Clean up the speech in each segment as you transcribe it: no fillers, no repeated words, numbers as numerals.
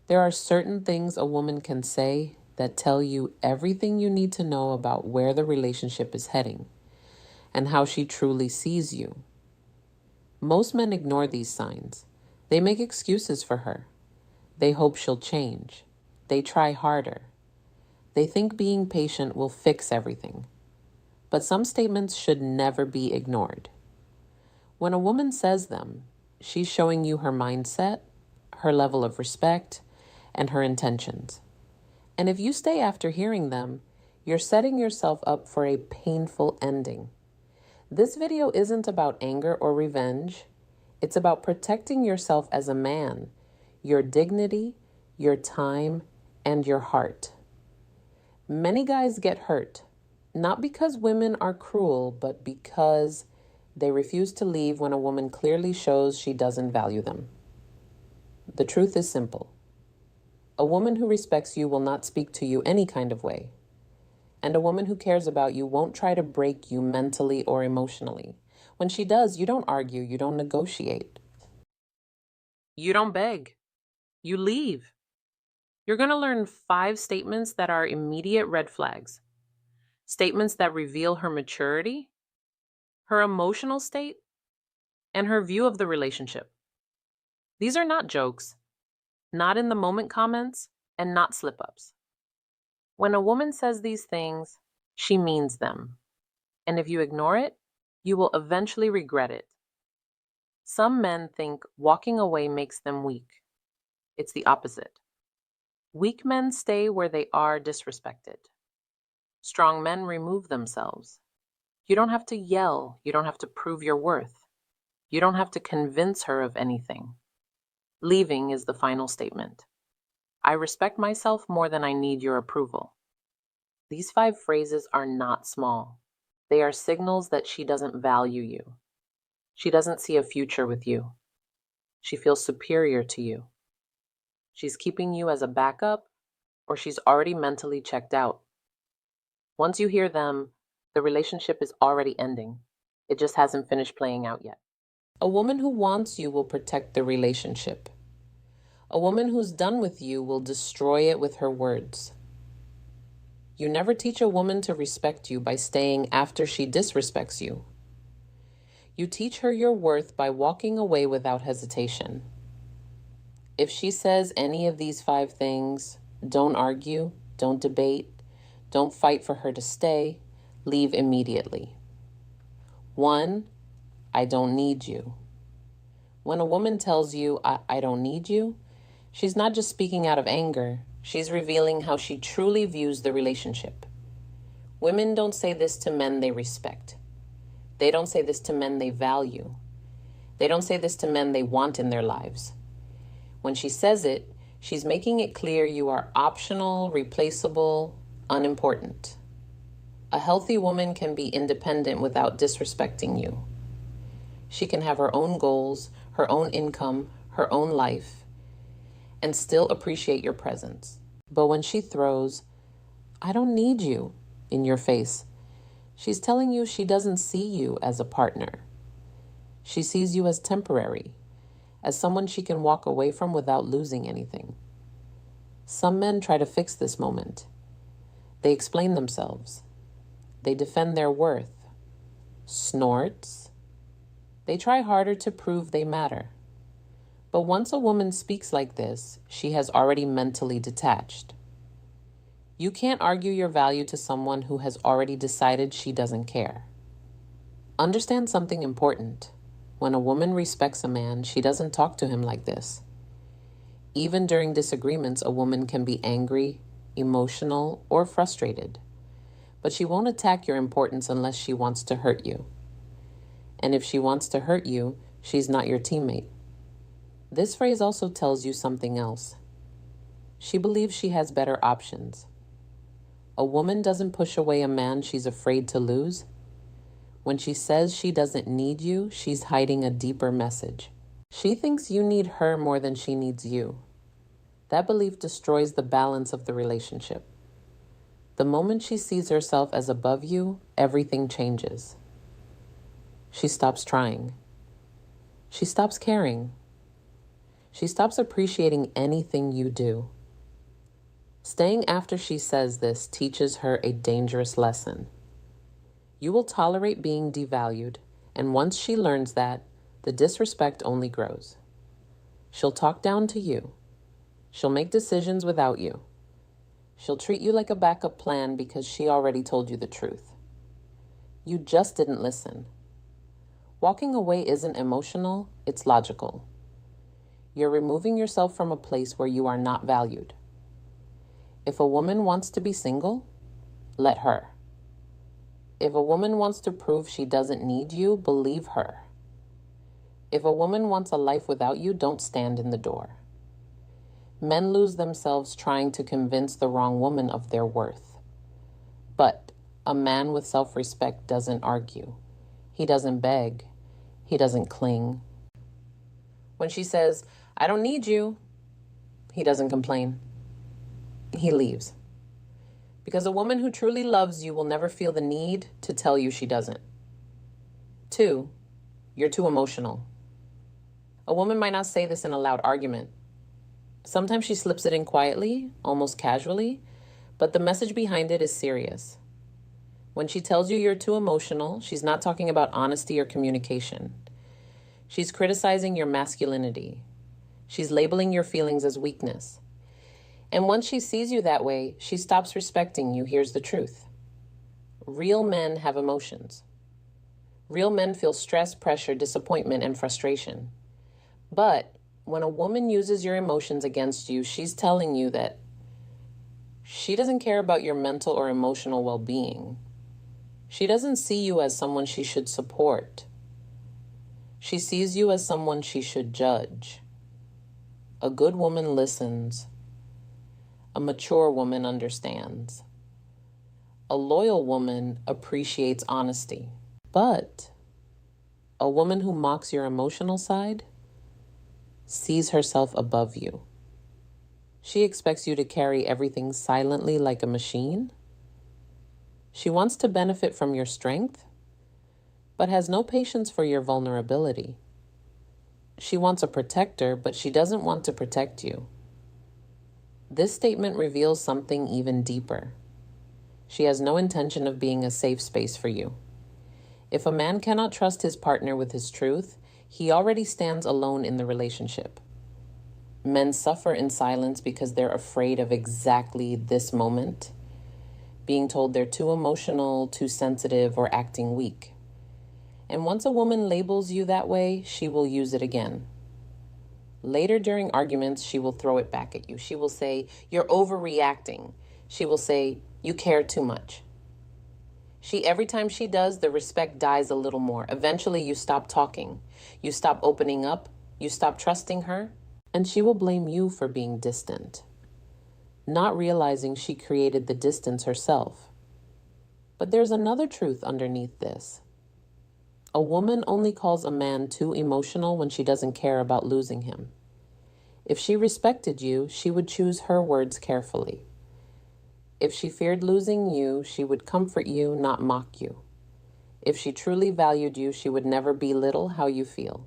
There are certain things a woman can say that tell you everything you need to know about where the relationship is heading and how she truly sees you. Most men ignore these signs. They make excuses for her. They hope she'll change. They try harder. They think being patient will fix everything. But some statements should never be ignored. When a woman says them, she's showing you her mindset, her level of respect, and her intentions. And if you stay after hearing them, you're setting yourself up for a painful ending. This video isn't about anger or revenge. It's about protecting yourself as a man, your dignity, your time, and your heart. Many guys get hurt, not because women are cruel, but because they refuse to leave when a woman clearly shows she doesn't value them. The truth is simple. A woman who respects you will not speak to you any kind of way. And a woman who cares about you won't try to break you mentally or emotionally. When she does, you don't argue, you don't negotiate. You don't beg. You leave. You're going to learn 5 statements that are immediate red flags. Statements that reveal her maturity, her emotional state, and her view of the relationship. These are not jokes, not in the moment comments, and not slip-ups. When a woman says these things, she means them. And if you ignore it, you will eventually regret it. Some men think walking away makes them weak. It's the opposite. Weak men stay where they are disrespected. Strong men remove themselves. You don't have to yell. You don't have to prove your worth. You don't have to convince her of anything. Leaving is the final statement. I respect myself more than I need your approval. These 5 phrases are not small. They are signals that she doesn't value you. She doesn't see a future with you. She feels superior to you. She's keeping you as a backup, or she's already mentally checked out. Once you hear them, the relationship is already ending. It just hasn't finished playing out yet. A woman who wants you will protect the relationship. A woman who's done with you will destroy it with her words. You never teach a woman to respect you by staying after she disrespects you. You teach her your worth by walking away without hesitation. If she says any of these 5 things, don't argue, don't debate, don't fight for her to stay, leave immediately. 1, I don't need you. When a woman tells you, I don't need you, she's not just speaking out of anger. She's revealing how she truly views the relationship. Women don't say this to men they respect. They don't say this to men they value. They don't say this to men they want in their lives. When she says it, she's making it clear you are optional, replaceable, unimportant. A healthy woman can be independent without disrespecting you. She can have her own goals, her own income, her own life, and still appreciate your presence. But when she throws, I don't need you, in your face, she's telling you she doesn't see you as a partner. She sees you as temporary, as someone she can walk away from without losing anything. Some men try to fix this moment. They explain themselves. They defend their worth. Snorts. They try harder to prove they matter. But once a woman speaks like this, she has already mentally detached. You can't argue your value to someone who has already decided she doesn't care. Understand something important. When a woman respects a man, she doesn't talk to him like this. Even during disagreements, a woman can be angry, emotional, or frustrated. But she won't attack your importance unless she wants to hurt you. And if she wants to hurt you, she's not your teammate. This phrase also tells you something else. She believes she has better options. A woman doesn't push away a man she's afraid to lose. When she says she doesn't need you, she's hiding a deeper message. She thinks you need her more than she needs you. That belief destroys the balance of the relationship. The moment she sees herself as above you, everything changes. She stops trying. She stops caring. She stops appreciating anything you do. Staying after she says this teaches her a dangerous lesson. You will tolerate being devalued, and once she learns that, the disrespect only grows. She'll talk down to you. She'll make decisions without you. She'll treat you like a backup plan because she already told you the truth. You just didn't listen. Walking away isn't emotional, it's logical. You're removing yourself from a place where you are not valued. If a woman wants to be single, let her. If a woman wants to prove she doesn't need you, believe her. If a woman wants a life without you, don't stand in the door. Men lose themselves trying to convince the wrong woman of their worth. But a man with self-respect doesn't argue. He doesn't beg. He doesn't cling. When she says, "I don't need you," he doesn't complain. He leaves. Because a woman who truly loves you will never feel the need to tell you she doesn't. 2, you're too emotional. A woman might not say this in a loud argument. Sometimes she slips it in quietly, almost casually, but the message behind it is serious. When she tells you you're too emotional, she's not talking about honesty or communication. She's criticizing your masculinity. She's labeling your feelings as weakness. And once she sees you that way, she stops respecting you. Here's the truth. Real men have emotions. Real men feel stress, pressure, disappointment, and frustration. But when a woman uses your emotions against you, she's telling you that she doesn't care about your mental or emotional well-being. She doesn't see you as someone she should support. She sees you as someone she should judge. A good woman listens. A mature woman understands. A loyal woman appreciates honesty. But a woman who mocks your emotional side sees herself above you. She expects you to carry everything silently like a machine. She wants to benefit from your strength, but has no patience for your vulnerability. She wants a protector, but she doesn't want to protect you. This statement reveals something even deeper. She has no intention of being a safe space for you. If a man cannot trust his partner with his truth, he already stands alone in the relationship. Men suffer in silence because they're afraid of exactly this moment, being told they're too emotional, too sensitive, or acting weak. And once a woman labels you that way, she will use it again. Later during arguments, she will throw it back at you. She will say, "You're overreacting." She will say, "You care too much." Every time she does, the respect dies a little more. Eventually, you stop talking. You stop opening up. You stop trusting her. And she will blame you for being distant, not realizing she created the distance herself. But there's another truth underneath this. A woman only calls a man too emotional when she doesn't care about losing him. If she respected you, she would choose her words carefully. If she feared losing you, she would comfort you, not mock you. If she truly valued you, she would never belittle how you feel.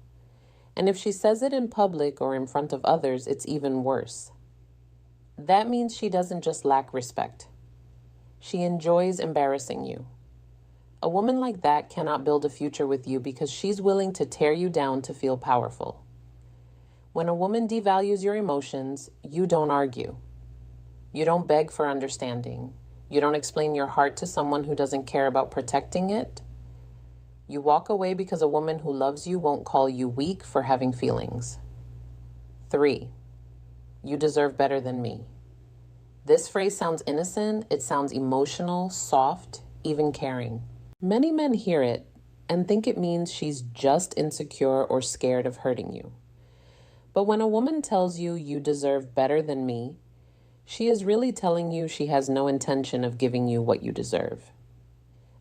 And if she says it in public or in front of others, it's even worse. That means she doesn't just lack respect. She enjoys embarrassing you. A woman like that cannot build a future with you because she's willing to tear you down to feel powerful. When a woman devalues your emotions, you don't argue. You don't beg for understanding. You don't explain your heart to someone who doesn't care about protecting it. You walk away because a woman who loves you won't call you weak for having feelings. 3, you deserve better than me. This phrase sounds innocent. It sounds emotional, soft, even caring. Many men hear it and think it means she's just insecure or scared of hurting you. But when a woman tells you you deserve better than me, she is really telling you she has no intention of giving you what you deserve.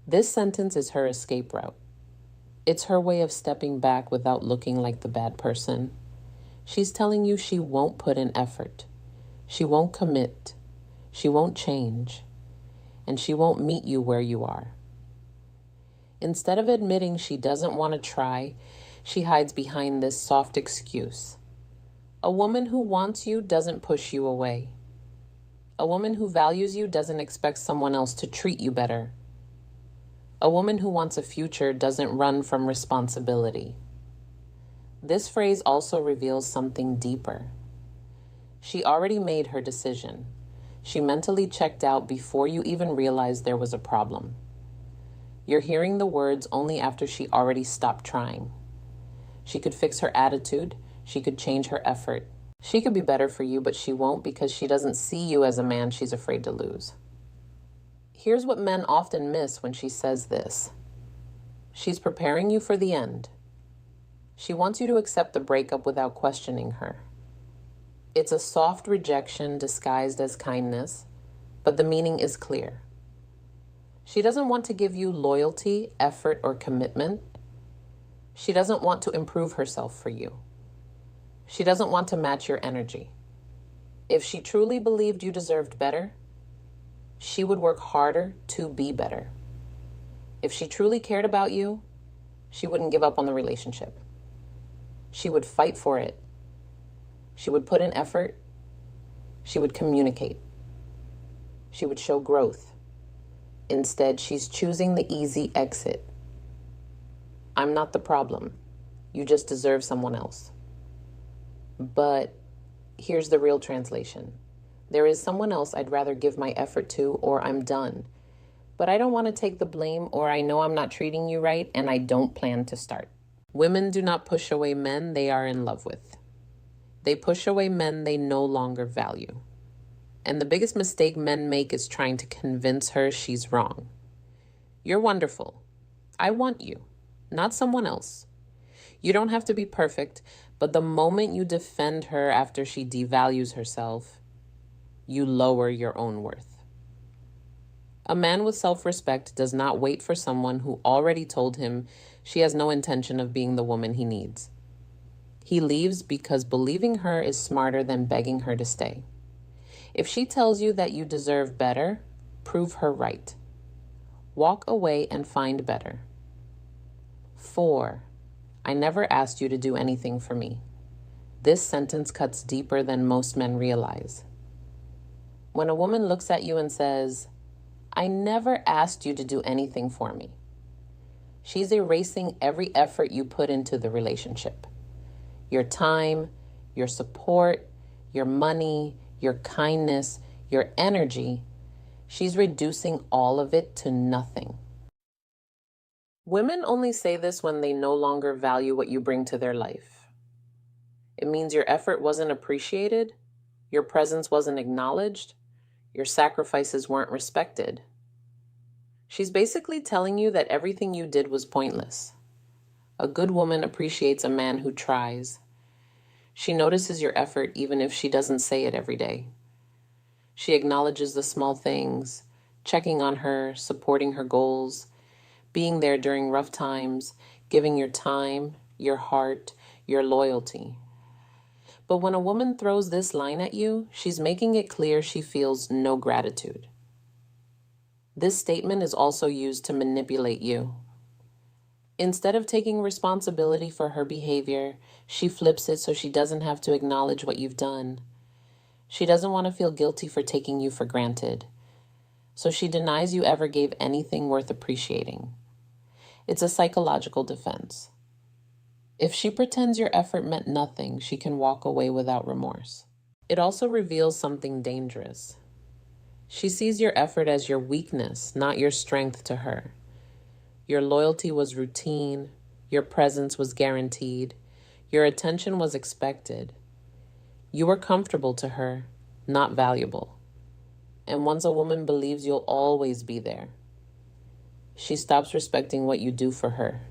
This sentence is her escape route. It's her way of stepping back without looking like the bad person. She's telling you she won't put in effort. She won't commit. She won't change. And she won't meet you where you are. Instead of admitting she doesn't want to try, she hides behind this soft excuse. A woman who wants you doesn't push you away. A woman who values you doesn't expect someone else to treat you better. A woman who wants a future doesn't run from responsibility. This phrase also reveals something deeper. She already made her decision. She mentally checked out before you even realized there was a problem. You're hearing the words only after she already stopped trying. She could fix her attitude. She could change her effort. She could be better for you, but she won't because she doesn't see you as a man she's afraid to lose. Here's what men often miss when she says this. She's preparing you for the end. She wants you to accept the breakup without questioning her. It's a soft rejection disguised as kindness, but the meaning is clear. She doesn't want to give you loyalty, effort, or commitment. She doesn't want to improve herself for you. She doesn't want to match your energy. If she truly believed you deserved better, she would work harder to be better. If she truly cared about you, she wouldn't give up on the relationship. She would fight for it. She would put in effort. She would communicate. She would show growth. Instead, she's choosing the easy exit. I'm not the problem. You just deserve someone else. But here's the real translation. There is someone else I'd rather give my effort to, or I'm done. But I don't want to take the blame, or I know I'm not treating you right, and I don't plan to start. Women do not push away men they are in love with. They push away men they no longer value. And the biggest mistake men make is trying to convince her she's wrong. You're wonderful. I want you, not someone else. You don't have to be perfect, but the moment you defend her after she devalues herself, you lower your own worth. A man with self-respect does not wait for someone who already told him she has no intention of being the woman he needs. He leaves because believing her is smarter than begging her to stay. If she tells you that you deserve better, prove her right. Walk away and find better. 4. I never asked you to do anything for me. This sentence cuts deeper than most men realize. When a woman looks at you and says, I never asked you to do anything for me, she's erasing every effort you put into the relationship. Your time, your support, your money, your kindness, your energy, she's reducing all of it to nothing. Women only say this when they no longer value what you bring to their life. It means your effort wasn't appreciated, your presence wasn't acknowledged, your sacrifices weren't respected. She's basically telling you that everything you did was pointless. A good woman appreciates a man who tries. She notices your effort even if she doesn't say it every day. She acknowledges the small things, checking on her, supporting her goals, being there during rough times, giving your time, your heart, your loyalty. But when a woman throws this line at you, she's making it clear she feels no gratitude. This statement is also used to manipulate you. Instead of taking responsibility for her behavior, she flips it so she doesn't have to acknowledge what you've done. She doesn't want to feel guilty for taking you for granted, so she denies you ever gave anything worth appreciating. It's a psychological defense. If she pretends your effort meant nothing, she can walk away without remorse. It also reveals something dangerous. She sees your effort as your weakness, not your strength to her. Your loyalty was routine, your presence was guaranteed, your attention was expected. You were comfortable to her, not valuable. And once a woman believes you'll always be there, she stops respecting what you do for her.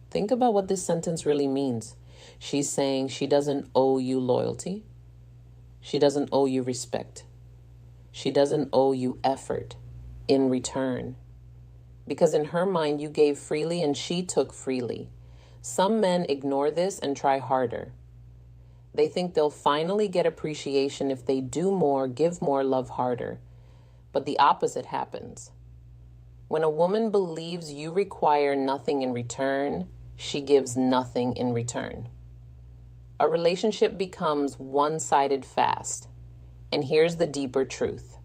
Think about what this sentence really means. She's saying she doesn't owe you loyalty. She doesn't owe you respect. She doesn't owe you effort in return. Because in her mind, you gave freely and she took freely. Some men ignore this and try harder. They think they'll finally get appreciation if they do more, give more, love harder. But the opposite happens. When a woman believes you require nothing in return, she gives nothing in return. A relationship becomes one-sided fast. And here's the deeper truth.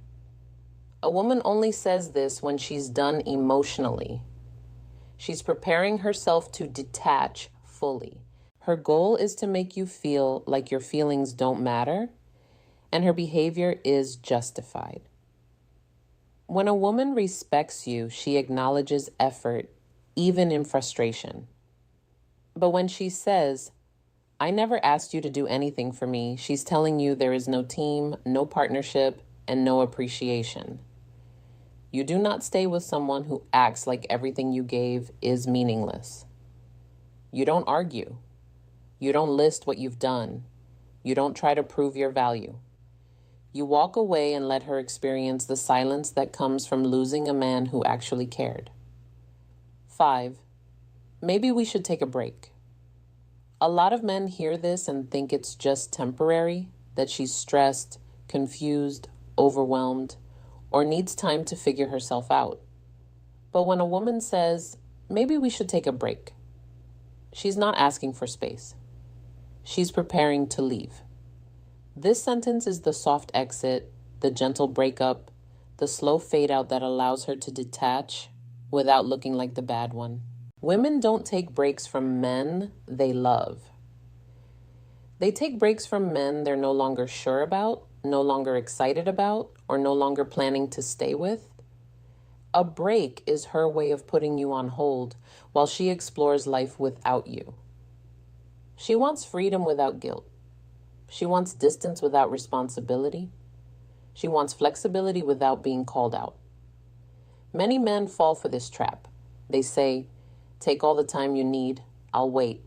A woman only says this when she's done emotionally. She's preparing herself to detach fully. Her goal is to make you feel like your feelings don't matter, and her behavior is justified. When a woman respects you, she acknowledges effort, even in frustration. But when she says, "I never asked you to do anything for me," she's telling you there is no team, no partnership, and no appreciation. You do not stay with someone who acts like everything you gave is meaningless. You don't argue. You don't list what you've done. You don't try to prove your value. You walk away and let her experience the silence that comes from losing a man who actually cared. 5. Maybe we should take a break. A lot of men hear this and think it's just temporary, that she's stressed, confused, overwhelmed, or needs time to figure herself out. But when a woman says, "Maybe we should take a break," she's not asking for space. She's preparing to leave. This sentence is the soft exit, the gentle breakup, the slow fade out that allows her to detach without looking like the bad one. Women don't take breaks from men they love. They take breaks from men they're no longer sure about, no longer excited about, or no longer planning to stay with. A break is her way of putting you on hold while she explores life without you. She wants freedom without guilt. She wants distance without responsibility. She wants flexibility without being called out. Many men fall for this trap. They say, "Take all the time you need. I'll wait.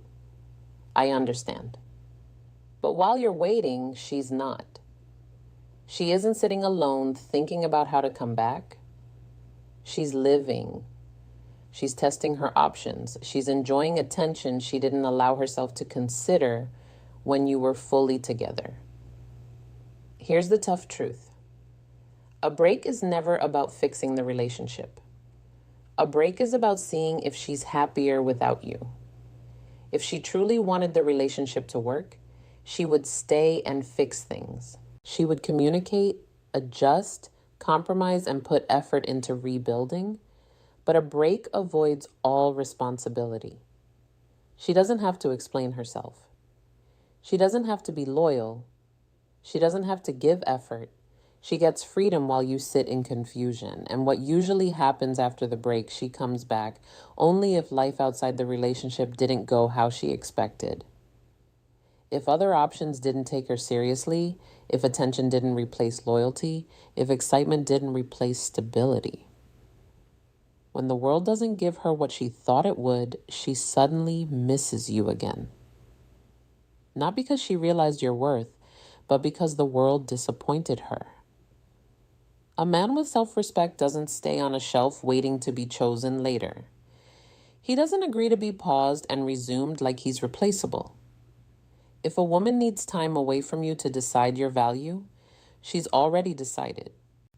I understand." But while you're waiting, she's not. She isn't sitting alone thinking about how to come back. She's living. She's testing her options. She's enjoying attention she didn't allow herself to consider when you were fully together. Here's the tough truth. A break is never about fixing the relationship. A break is about seeing if she's happier without you. If she truly wanted the relationship to work, she would stay and fix things. She would communicate, adjust, compromise, and put effort into rebuilding. But a break avoids all responsibility. She doesn't have to explain herself. She doesn't have to be loyal. She doesn't have to give effort. She gets freedom while you sit in confusion. And what usually happens after the break, she comes back only if life outside the relationship didn't go how she expected. If other options didn't take her seriously, if attention didn't replace loyalty, if excitement didn't replace stability. When the world doesn't give her what she thought it would, she suddenly misses you again. Not because she realized your worth, but because the world disappointed her. A man with self-respect doesn't stay on a shelf waiting to be chosen later. He doesn't agree to be paused and resumed like he's replaceable. If a woman needs time away from you to decide your value, she's already decided.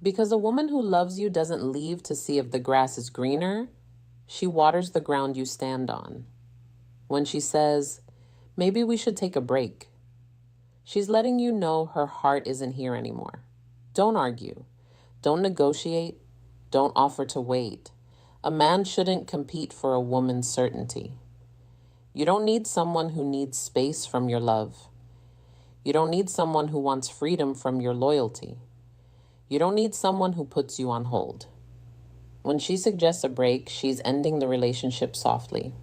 Because a woman who loves you doesn't leave to see if the grass is greener, she waters the ground you stand on. When she says, "Maybe we should take a break," she's letting you know her heart isn't here anymore. Don't argue. Don't negotiate. Don't offer to wait. A man shouldn't compete for a woman's certainty. You don't need someone who needs space from your love. You don't need someone who wants freedom from your loyalty. You don't need someone who puts you on hold. When she suggests a break, she's ending the relationship softly.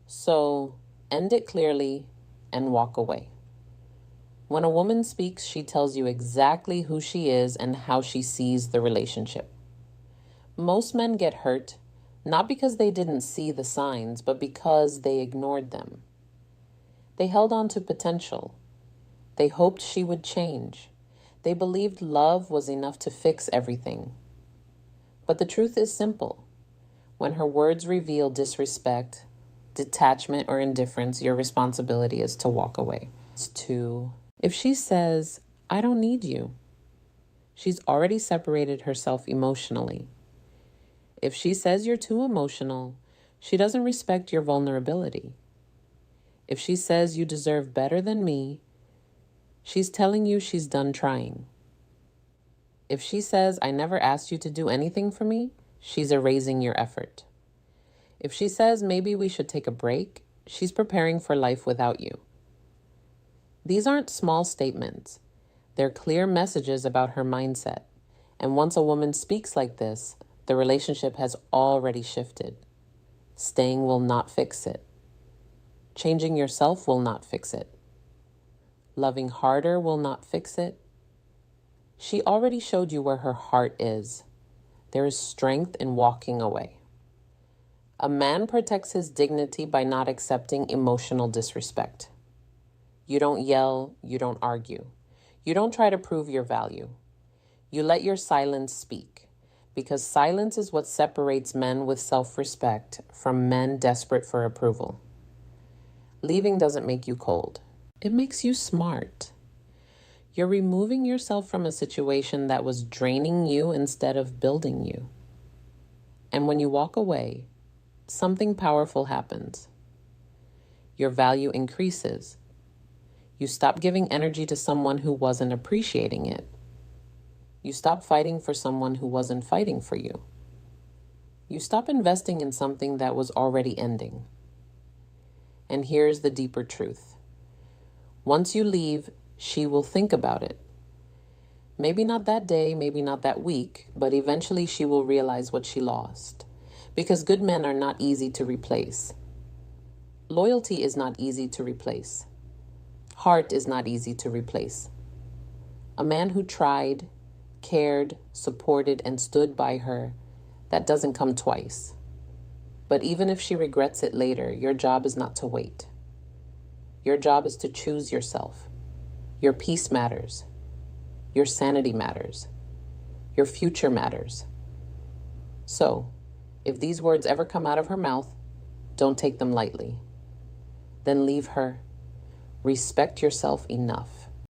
So, end it clearly and walk away. When a woman speaks, she tells you exactly who she is and how she sees the relationship. Most men get hurt, not because they didn't see the signs, but because they ignored them. They held on to potential. They hoped she would change. They believed love was enough to fix everything. But the truth is simple. When her words reveal disrespect, detachment, or indifference, your responsibility is to walk away. If she says, "I don't need you," she's already separated herself emotionally. If she says you're too emotional, she doesn't respect your vulnerability. If she says you deserve better than me, she's telling you she's done trying. If she says, I never asked you to do anything for me, she's erasing your effort. If she says maybe we should take a break, she's preparing for life without you. These aren't small statements. They're clear messages about her mindset. And once a woman speaks like this, the relationship has already shifted. Staying will not fix it. Changing yourself will not fix it. Loving harder will not fix it. She already showed you where her heart is. There is strength in walking away. A man protects his dignity by not accepting emotional disrespect. You don't yell, you don't argue. You don't try to prove your value. You let your silence speak, because silence is what separates men with self-respect from men desperate for approval. Leaving doesn't make you cold. It makes you smart. You're removing yourself from a situation that was draining you instead of building you. And when you walk away, something powerful happens. Your value increases. You stop giving energy to someone who wasn't appreciating it. You stop fighting for someone who wasn't fighting for you. You stop investing in something that was already ending. And here's the deeper truth. Once you leave, she will think about it. Maybe not that day, maybe not that week, but eventually she will realize what she lost. Because good men are not easy to replace. Loyalty is not easy to replace. Heart is not easy to replace. A man who tried, cared, supported, and stood by her, that doesn't come twice. But even if she regrets it later, your job is not to wait. Your job is to choose yourself. Your peace matters. Your sanity matters. Your future matters. So, if these words ever come out of her mouth, don't take them lightly. Then leave her. Respect yourself enough.